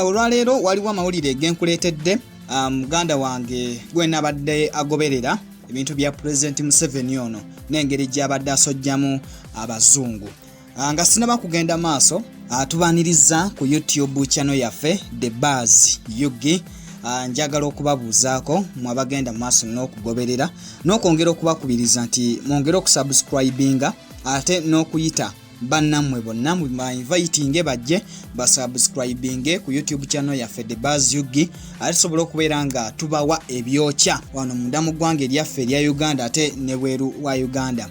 Olwaleero waliwo amawulire genkuleetedde muganda wange gwe nabadde agoberera ebintu bya President Museveni ono n'engeri gy'abadde asojjamu abazungu. Nga sinaba kugenda maaso, tubaniriza ku YouTube channel yaffe The Buzz Yugi. Njagala okubabuuzaako mwabagenda maaso n'okugoberera n'okwongera okubakubiriza nti mwongere okusubscribinga ate n'okuyita bannammwe bonna inviting bajje basubscribinge ku YouTube channel yaffe The Buzz Yugi alisobola okubeera nga tubawa ebyokya wano munda mu ggwanga eryaffe erya Uganda ate ne bweru wa Uganda.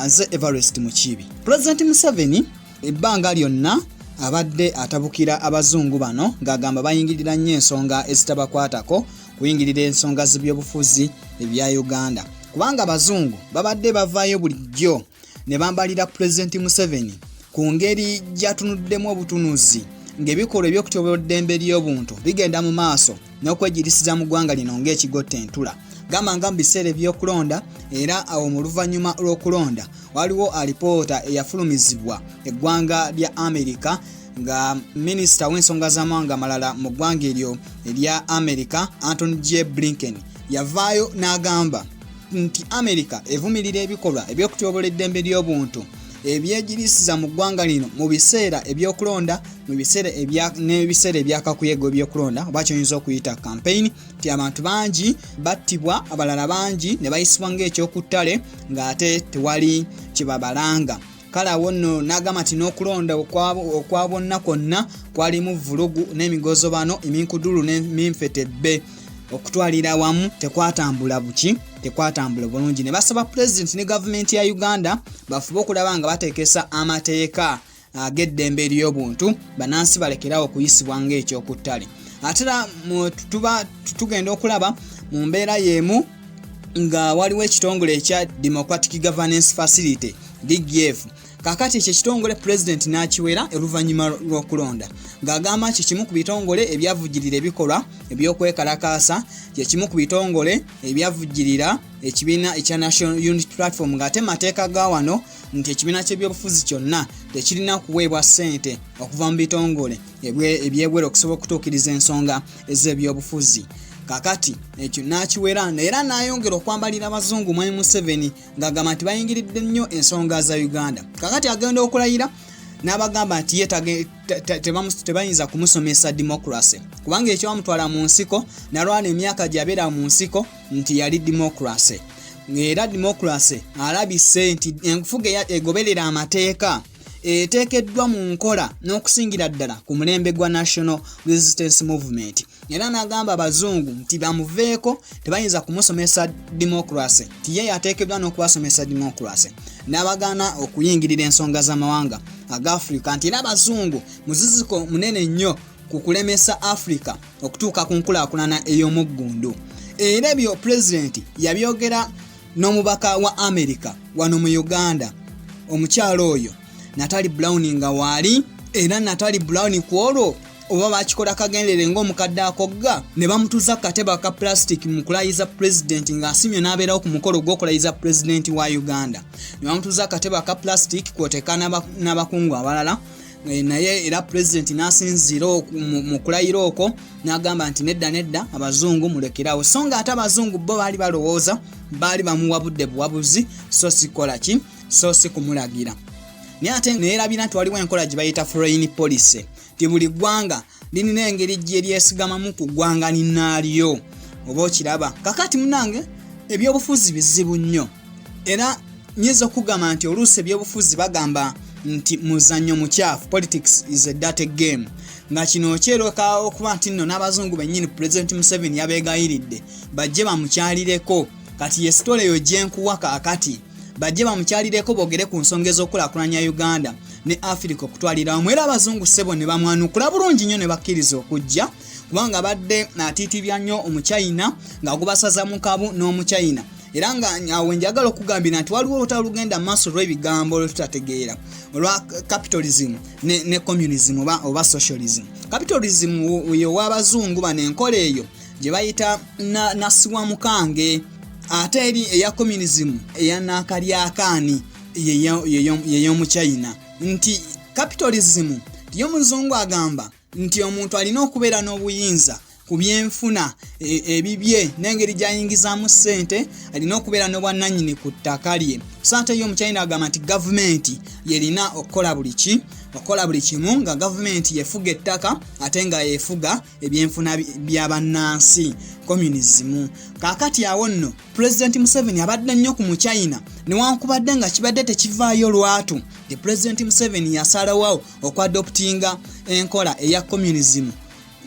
Nze Everest Mukibi. President Museveni ebbanga lyonna abadde atabukira abazungu bano ng'agamba bayingirira nnyo ensonga ezitabakwatako kuyingirira ensonga z'ebyobufuzi ebya Uganda, kubanga abazungu babadde bavaayo bulijjo ne bambalira President Museveni ku ngeri gyatunuddemu obutunuzi ng'ebikolwa eby'okutyoboola eddembe ly'obuntu bigenda mu maaso n'okwegirisiza mu ggwanga lino ng'ekigotta entula. Gamba nga mu biseera eby'okulonda era awo mu luvannyuma lw'okulonda waliwo alipoota eyafulumizibwa eggwanga lya Amerika nga minisita w'ensonga z'amawanga amalala mu ggwanga eryo erya Amerika Anthony J. Blinken yavaayo n'agamba nti Amerika evumirira ebikolwa eby'okutyoboola eddembe ly'obuntu ebyegirisiza mu ggwanga lino mu biseera eby'okulonda n'ebiseera ebyakakuyego eby'okulonda oba kyoyinza okuyita campaign, nti abantu bangi battibwa, abalala bangi ne bayisibwa ng'ekyokuttale ng'ate tewali kibabalanga. Kale awo nno n'agamba nti n'okulonda okwa bonna kwonna kwalimu vulugu n'emigozobano eminkudulu n'emifetebbe, okutwalira wamu tekwatambula bulungi. Ne basaba President ne gavumenti ya Uganda bafube okulaba nga bateekesa amateeka ag'eddembe ly'obuntu banansi balekerawo okuyisibwa ng'ekyokuttale. Ate tuba tugenda okulaba mu mbeera y'emu nga waliwo ekitongole ekya Democratic Governance Facility DGF. Kakati ekyo ekitongole President n'akiwera oluvannyuma lw'okulonda ng'agamba kimu ku bitongole ebyavujjirira ebikolwa eby'okwekalakaasa, kimu ku bitongole ebyavujjirira ekibiina ekya National Unity Platform ng'ate mateeka ga wano nti ekibiina ky'ebyobufuzi kyonna tekirina kuweebwa ssente okuva mu bitongole ebyebweru okusobola okutuukiriza ensonga ez'ebyobufuzi. Kakati ekyo n'akiwera era n'ayongera okwambalira abazungu Mwami Museveni ng'agamba nti bayingiridde nnyo ensonga za Uganda. Kakati agenda okulayira n'abagamba nti ye tebayinza kumusomesa democracy, kubanga ekyo bamutwala mu nsiko nalwana emyaka gy'abeera mu nsiko nti yali democracy. Era democracy alabise nti enfuga egoberera amateeka eteekeddwa mu nkola n'okusingira ddala ku mulembe gwa National Resistance Movement. Era n'agamba abazungu nti bamuveeko, tebayinza kumusomesa democracy, nti ye yateekeddwa n'okubasomesa democracy. N'abagaana okuyingirira ensonga z'amawanga aga Africa, nti era abazungu muziziko munene nnyo ku kulemesa Africa okutuuka ku nkulaakulana ey'omuggundu. Era ebyo President yabyogera n'omubaka wa America wano mu Uganda, omukyalo oyo Natalie Brown nga waali, era Natalie Brown kwolwo oba bakikola kagendere ng'omukadde akogga ne bamutuza kateba ka plastic mu kulayiza President ng'asimye n'abeerawo ku mukolo gw'okulayiza President wa Uganda. Ne bamutuza kateba ka plastic kwoteka n'abakungu abalala, naye era President n'asinzira mu kulayira okwo n'agamba nti nedda abazungu mulekerawo, so nga ate abazungu bo baali balowooza baali bamuwabudde buwabuzi so si kumulagira. Naye ate neerabira nti waliwo enkola gye bayita foreign policy, ti buli ggwanga lirina engeri gye lyesigamamu ku ggwanga linnaalyo. Oba okiraba kakati munange ebyobufuzi bizibu nnyo, era nyinza okugamba nti oluusi ebyobufuzi bagamba nti muzannyo mukyafu, politics is a dirty game, nga kino kyeroka okuba nti nno n'abazungu bennyini President Museveni yabeegayiridde bajje bamukyalireko. Kati ye sitole yo gyenkuwa kaakati bajje bamukyalireko boogere ku nsonga ez'okulaakulanya Uganda ne Africa okutwalira wamu. Era abazungu ssebo ne bamwanukula bulungi nnyo ne bakkiriza okujja, kubanga badde atiitibya nnyo Omuchina ng'agubasaza mu kabu n'Omuchina era nga awo njagala okugambira nti waliwo olutalo lugenda maaso lw'ebigambo lwetutategeera olwa capitalism ne communism oba socialism. Capitalism yo w'abazungu bano enkola eyo gye bayita nasiwa mukange, ate eri eya communism eya nakalyakaani yeyo mu China. Nti capitalism yo muzungu agamba nti omuntu alina okubeera n'obuyinza ku byenfuna ebibye n'engeri gy'ayingizaamu ssente, alina okubeera n'obwannannyini ku ttaka lye. So ate yo mu China agamba nti gavumenti yerina okukola buli kimu, nga gavumenti yefuga ettaka ate nga yefuga ebyenfuna by'abannansi, communism. Kaakati awo nno President Museveni abadde nnyo ku mu China newankubadde nga kibadde tekivaayo lwatu. President Museveni yasalawo okwadoptinga enkola eya communism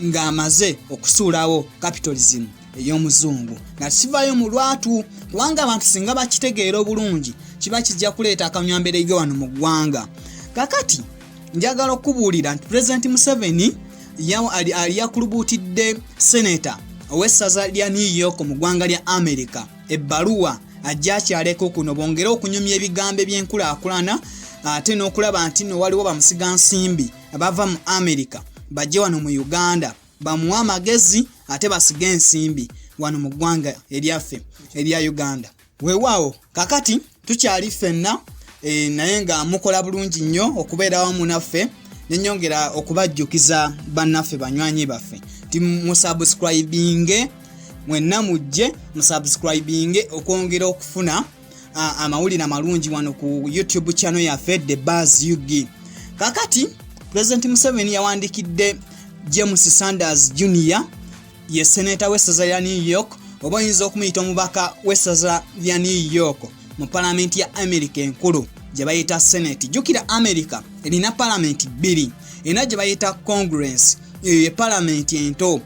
ng'amaze okusuulawo capitalism ey'omuzungu nga kivaayo mu lwatu, kubanga abantu singa bakitegeera obulungi kiba kijja kuleeta akamyamberege wano mu ggwanga. Kakati njagala okubuulira nti President Museveni ali yakulubuutidde Senator ow'essaza lya New York mu ggwanga lya America ebbaluwa ajja akyaleko kuno bongere okunyumya ebigambo by'enkulaakulana, ate n'okulaba nti no waliwo bamusigansimbi abava mu America bajje wano mu Uganda bamuwa amagezi ate basige ensimbi wano mu ggwanga eryaffe erya Uganda. Weewaawo kakati tukyali ffenna naye nga mukola bulungi nnyo okubeera wamu naffe, nenyongera okubajjukiza bannaffe banywanyi baffe ti musubscribinge, mwenna mujje musubscribinge okwongera okufuna amawulire amalungi wano ku YouTube channel yaffe The Buzz UG. Kakati President Museveni yawandikidde James Sanders Jr. ye senator w'essaza lya New York, oba oyinza okumuyita omubaka w'essaza lya New York mu palamenti ya America enkulu gye bayita Senate. Jjukira America erina palamenti bbiri, erina gye bayita Congress, eyo ye palamenti ento,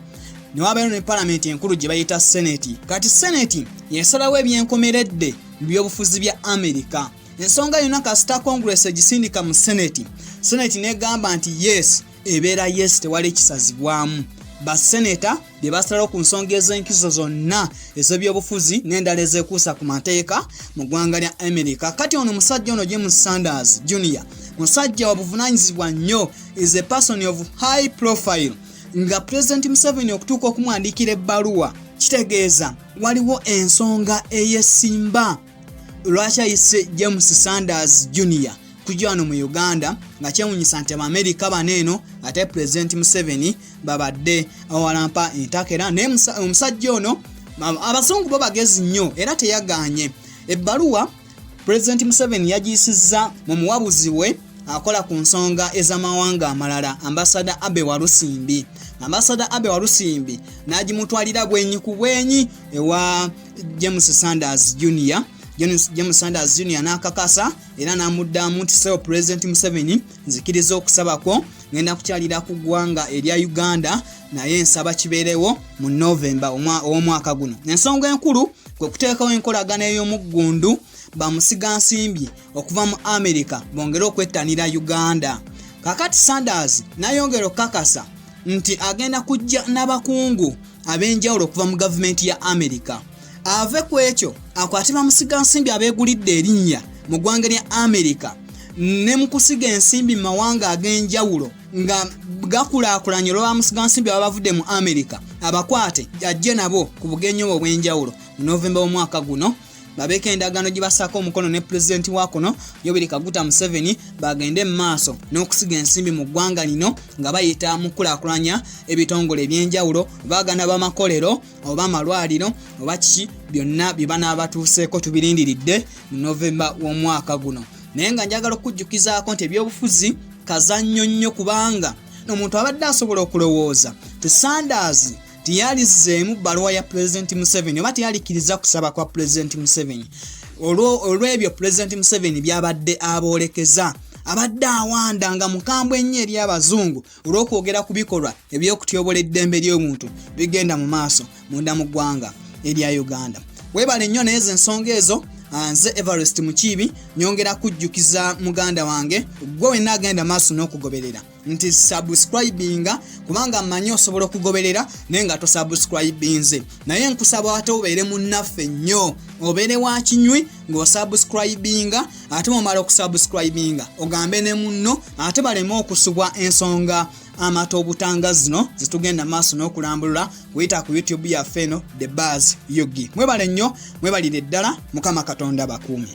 ne wabeera ne palamenti enkulu gye bayita Senate. Kati Senate yesalawo ebyenkomeredde by'obufuzi bya America. Ensonga yonna kasita Congress egisindika mu Senate negamba nti yes ebeera yes, tewali kisazibwamu. Baseneta bye basalawo ku nsonga ez'enkizo zonna ez'ebyobufuzi n'endala ezekuusa ku mateeka mu ggwanga lya America. Kati ono musajja ono James Sanders Jr. musajja wa buvunaanyizibwa nnyo, is a person of high profile. Nga President Museveni okutuuka okumwandikira ebbaluwa kitegeeza waliwo ensonga eyesimba lwaki ayise James Sanders Jr. kujja wano mu Uganda nga kyewunyisa nti America baneeno ate President Museveni babadde awalampa entakera. Naye omusajja ono abazungu bo bagezi nnyo era teyaganye. Ebbaluwa President Museveni yagiyisizza mu muwabuzi we akola ku nsonga ez'amawanga amalala, Ambassador Abe Walusimbi. Ambassador Abe Walusimbi n'agimutwalira bwenyi ku bwenyi ewa James Sanders Jr. James Sanders Jr. n'akakasa era n'amuddamu nti seo President Museveni nzikiriza okusabako ngenda kukyalira ku ggwanga erya Uganda naye nsaba kibeerewo mu November omwaka guno. Ensonga enkulu kwe kuteekawo enkolagana ey'omuggundu bamusigansimbi okuva mu America bongere okwettanira Uganda. Kakati Sanders n'ayongera okukakasa nti agenda kujja n'abakungu ab'enjawulo okuva mu gavumenti ya America. Ave ku ekyo akwate bamusigansimbi abeegulidde erinnya mu ggwanga lya America ne mu kusiga ensimbi mu mawanga ag'enjawulo nga gakulaakulanye olwa bamusigansimbi abavudde mu America abakwate ajje nabo ku bugenyi obw'enjawulo mu November omwaka guno babeeko endagaano gye basako omukono ne President wa kuno Yoweri Kaguta Museveni bagende mu maaso n'okusiga ensimbi mu ggwanga lino nga bayita mu kulaakulanya ebitongole eby'enjawulo bagana b'amakolero oba amalwaliro oba kiki byonna bye banaabatuuseeko tubirindiridde mu November w'omwaka guno. Naye nga njagala okujjukizaako nti ebyobufuzi kazannyo nnyo kubanga omuntu abadde asobola okulowooza ti Sanders tiyalizeemu bbaluwa ya President Museveni oba tiyalikiriza kusaba kwa President Museveni. Olw'ebyo President Museveni byabadde aboolekeza abadde awanda nga mukambwe ennyo eri abazungu olw'okwogera ku bikolwa eby'okutyobola eddembe ly'omuntu bigenda mu maaso munda mu ggwanga erya Uganda. Weebale nnyo n'ezo ensonga ezo nze Everest Mukiibi nyongera kujjukiza muganda wange gwe wenna agenda maaso n'okugoberera nti subscribinga kubanga mmanyi osobola okugoberera naye nga tosubscribinze naye nkusaba ate obeere munnaffe nnyo obeere wa kinywi ng'osubscribinga ate omala okusubscribinga ogambe ne munno ate baleme okusubwa ensonga amata obutanga zino zitugenda maaso n'okulambulula kuyita ku YouTube yaffe eno The Buzz Yogi. Mwebale nnyo, mwebalire ddala, Mukama Katonda bakuumye.